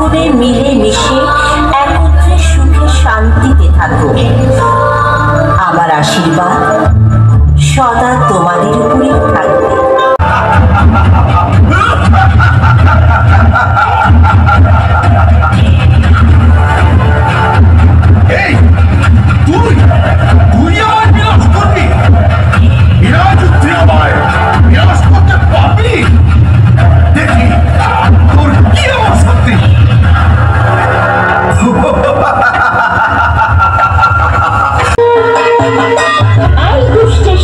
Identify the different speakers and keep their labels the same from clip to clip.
Speaker 1: সকলে মিলে মিশে একত্রে সুখে শান্তিতে থাকো। আমার আশীর্বাদ সদা তোমাদের উপরে থাকবে।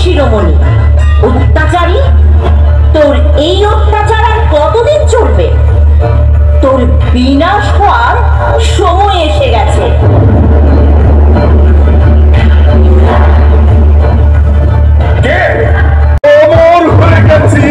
Speaker 1: শিরোমণি অত্যাচারী, তোর এই অত্যাচার আর কতদিন চলবে? তোর বিনাশ হওয়ার সময় এসে গেছে।
Speaker 2: অমর হয়ে গেছি।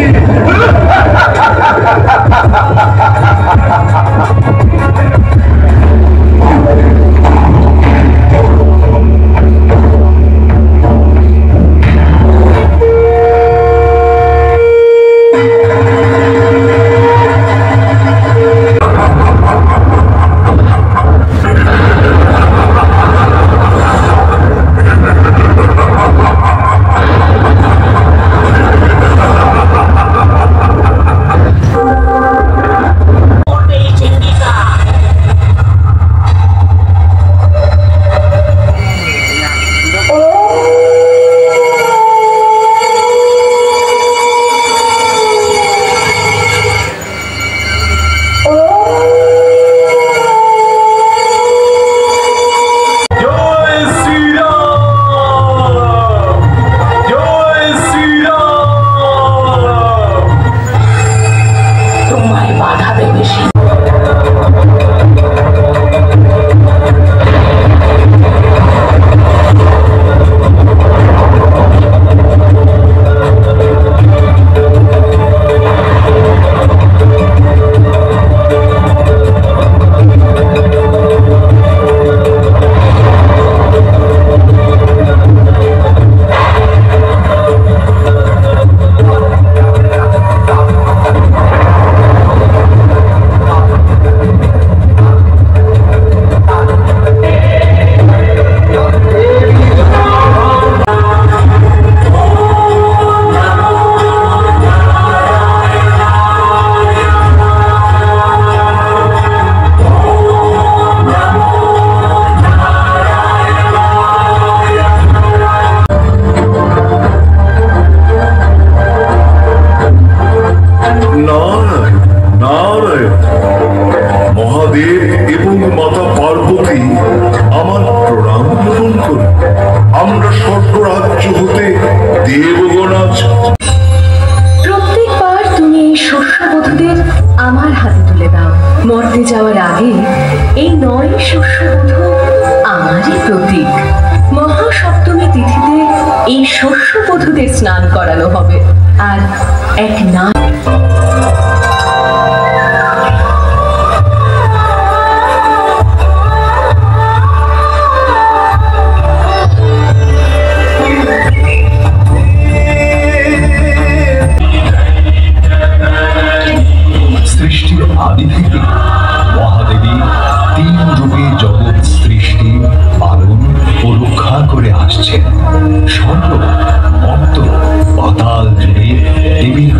Speaker 2: মহাদেব এবং মাতা পার্বতী আমার প্রণাম গ্রহণ করুন। আমরা স্বর্গরাজ্য হতে দেবগণ আজ।
Speaker 3: প্রত্যেকবার তুমি এই শস্যবধূদের আমার হাতে তুলে দাও। মরতে যাওয়ার আগে এই 9 শস্যবধূ আমারই প্রতীক। মহাসপ্তমী তিথিতে এই শস্যবধূদের স্নান করানো হবে আর এক না
Speaker 4: সৃষ্টির আদি থেকে মহাদেবী 3 রূপে জগৎ সৃষ্টি, পালন ও রক্ষা করে আসছেন। স্বর্গ, মর্ত, পাতাল জুড়ে দেবীর